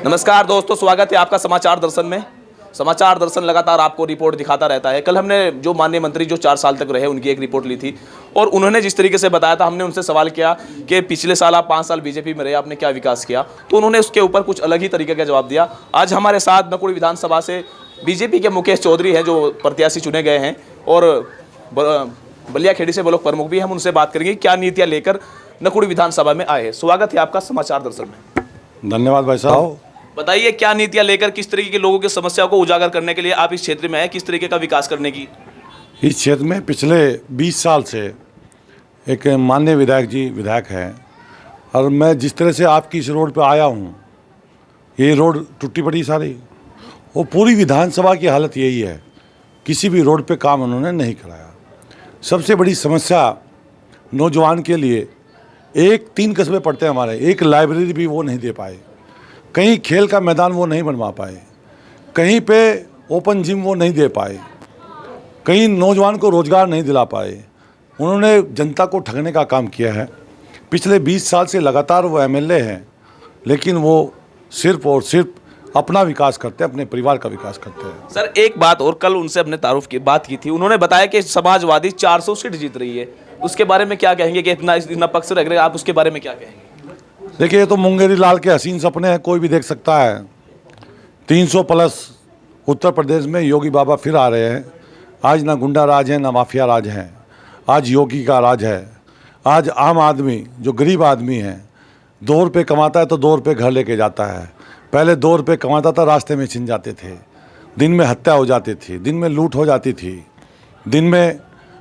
नमस्कार दोस्तों, स्वागत है आपका समाचार दर्शन में। समाचार दर्शन लगातार आपको रिपोर्ट दिखाता रहता है। कल हमने जो माननीय मंत्री जो 4 साल तक रहे उनकी एक रिपोर्ट ली थी और उन्होंने जिस तरीके से बताया था, हमने उनसे सवाल किया कि पिछले साल आप 5 साल बीजेपी में रहे, आपने क्या विकास किया, तो उन्होंने उसके ऊपर कुछ अलग ही तरीके का जवाब दिया। आज हमारे साथ नकुड़ विधानसभा से बीजेपी के मुकेश चौधरी हैं जो प्रत्याशी चुने गए हैं और बलिया खेड़ी से ब्लॉक प्रमुख भी। हम उनसे बात करेंगे क्या नीतियाँ लेकर नकुड़ विधानसभा में आए हैं। स्वागत है आपका समाचार दर्शन में। धन्यवाद भाई साहब। बताइए क्या नीतियां लेकर, किस तरीके के लोगों की समस्याओं को उजागर करने के लिए आप इस क्षेत्र में हैं, किस तरीके का विकास करने की? इस क्षेत्र में पिछले 20 साल से एक माननीय विधायक जी विधायक हैं और मैं जिस तरह से आपकी इस रोड पे आया हूँ, ये रोड टूटी पड़ी सारी, वो पूरी विधानसभा की हालत यही है। किसी भी रोड पे काम उन्होंने नहीं कराया। सबसे बड़ी समस्या नौजवान के लिए, 3 कस्बे पड़ते हैं हमारे, एक लाइब्रेरी भी वो नहीं दे पाए, कहीं खेल का मैदान वो नहीं बनवा पाए, कहीं पे ओपन जिम वो नहीं दे पाए, कहीं नौजवान को रोज़गार नहीं दिला पाए। उन्होंने जनता को ठगने का काम किया है। पिछले 20 साल से लगातार वो एमएलए हैं, लेकिन वो सिर्फ और सिर्फ अपना विकास करते हैं, अपने परिवार का विकास करते हैं। सर एक बात और, कल उनसे अपने तारुफ की बात की थी, उन्होंने बताया कि समाजवादी 400 सीट जीत रही है। उसके बारे में क्या कहेंगे कि इतना पक्ष रख रहे हैं आप, उसके बारे में क्या कहेंगे? देखिए, ये तो मुंगेरी लाल के हसीन सपने हैं, कोई भी देख सकता है। 300 प्लस उत्तर प्रदेश में योगी बाबा फिर आ रहे हैं। आज ना गुंडा राज है, ना माफिया राज है, आज योगी का राज है। आज आम आदमी जो गरीब आदमी है, 2 रुपये कमाता है तो 2 रुपये घर लेके जाता है। पहले 2 रुपये कमाता था, रास्ते में छिन जाते थे, दिन में हत्या हो जाती थी, दिन में लूट हो जाती थी, दिन में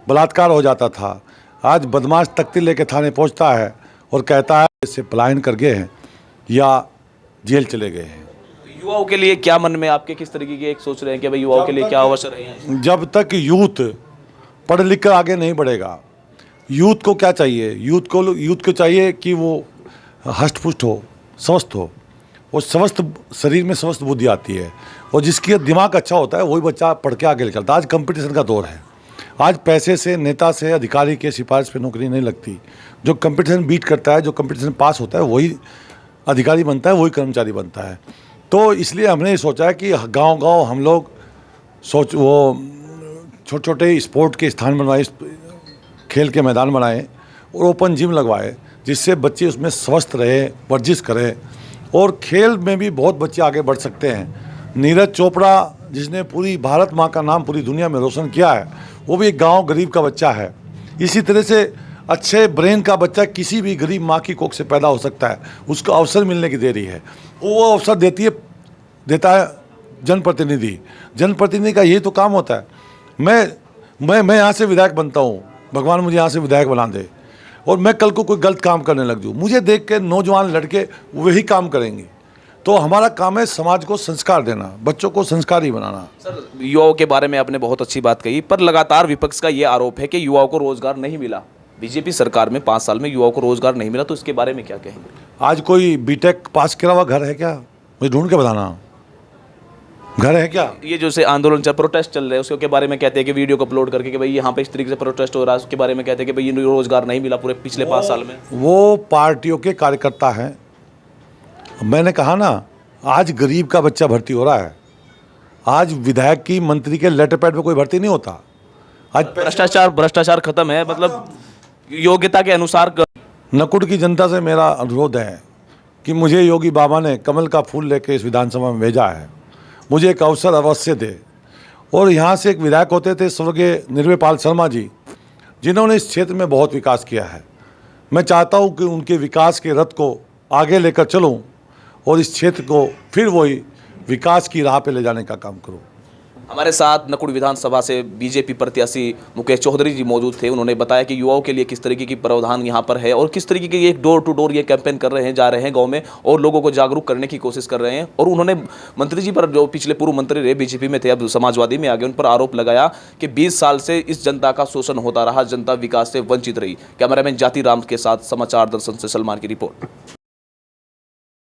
बलात्कार हो जाता था। आज बदमाश तख्ती लेके थाने पहुँचता है और कहता है इससे पलायन कर गए हैं या जेल चले गए हैं। युवाओं के लिए क्या मन में आपके किस तरीके की एक सोच रहे हैं कि भाई युवाओं के लिए क्या अवसर है? जब तक यूथ पढ़ लिख कर आगे नहीं बढ़ेगा, यूथ को क्या चाहिए? यूथ को चाहिए कि वो हष्ट पुष्ट हो, स्वस्थ हो। वो स्वस्थ शरीर में स्वस्थ बुद्धि आती है और जिसकी दिमाग अच्छा होता है वही बच्चा पढ़ के आगे चलता है। आज कंपटीशन का दौर है। आज पैसे से, नेता से, अधिकारी के सिफारिश पे नौकरी नहीं लगती। जो कंपटीशन बीट करता है, जो कंपटीशन पास होता है, वही अधिकारी बनता है, वही कर्मचारी बनता है। तो इसलिए हमने ये सोचा है कि गांव-गांव हम लोग वो छोटे-छोटे स्पोर्ट के स्थान बनवाए, खेल के मैदान बनाए और ओपन जिम लगवाए, जिससे बच्चे उसमें स्वस्थ रहे, वर्जिश करें और खेल में भी बहुत बच्चे आगे बढ़ सकते हैं। नीरज चोपड़ा जिसने पूरी भारत माँ का नाम पूरी दुनिया में रोशन किया है, वो भी एक गांव गरीब का बच्चा है। इसी तरह से अच्छे ब्रेन का बच्चा किसी भी गरीब माँ की कोख से पैदा हो सकता है। उसको अवसर मिलने की देरी है। वो अवसर देता है जनप्रतिनिधि। जनप्रतिनिधि का यही तो काम होता है। मैं यहाँ से विधायक बनता हूँ, भगवान मुझे यहाँ से विधायक बना दे और मैं कल को कोई गलत काम करने लग जाऊँ, मुझे देख के नौजवान लड़के वही काम करेंगे। तो हमारा काम है समाज को संस्कार देना, बच्चों को संस्कारी बनाना। सर युवाओं के बारे में आपने बहुत अच्छी बात कही, पर लगातार विपक्ष का ये आरोप है कि युवाओं को रोजगार नहीं मिला। बीजेपी सरकार में 5 साल में युवाओं को रोजगार नहीं मिला, तो इसके बारे में क्या कहेंगे? आज कोई बीटेक पास किया हुआ घर है क्या? मुझे ढूंढ के बताना, घर है क्या? ये जो से आंदोलन चल, प्रोटेस्ट चल रहे हैं, उसके बारे में कहते हैं कि वीडियो को अपलोड करके कि भाई यहाँ पे इस तरीके से प्रोटेस्ट हो रहा है, उसके बारे में कहते हैं कि भाई ये रोजगार नहीं मिला पूरे पिछले 5 साल में। वो पार्टियों के कार्यकर्ता हैं। मैंने कहा ना, आज गरीब का बच्चा भर्ती हो रहा है। आज विधायक की, मंत्री के लेटर पैड पे कोई भर्ती नहीं होता। आज भ्रष्टाचार खत्म है, मतलब योग्यता के अनुसार। नकुड़ की जनता से मेरा अनुरोध है कि मुझे योगी बाबा ने कमल का फूल लेके इस विधानसभा में भेजा है। मुझे एक अवसर अवश्य दे। और यहाँ से एक विधायक होते थे स्वर्गीय निर्भयपाल शर्मा जी, जिन्होंने इस क्षेत्र में बहुत विकास किया है। मैं चाहता हूँ कि उनके विकास के रथ को आगे लेकर चलूँ और इस क्षेत्र को फिर वही विकास की राह पे ले जाने का काम करूँ। हमारे साथ नकुड़ विधानसभा से बीजेपी प्रत्याशी मुकेश चौधरी जी मौजूद थे। उन्होंने बताया कि युवाओं के लिए किस तरीके की प्रावधान यहाँ पर है और किस तरीके की एक डोर टू डोर ये कैंपेन कर रहे हैं, जा रहे हैं गांव में और लोगों को जागरूक करने की कोशिश कर रहे हैं। और उन्होंने मंत्री जी पर, जो पिछले पूर्व मंत्री रहे, बीजेपी में थे, अब समाजवादी में आ गए, उन पर आरोप लगाया कि 20 साल से इस जनता का शोषण होता रहा, जनता विकास से वंचित रही। कैमरामैन जाति राम के साथ समाचार दर्शन से सलमान की रिपोर्ट।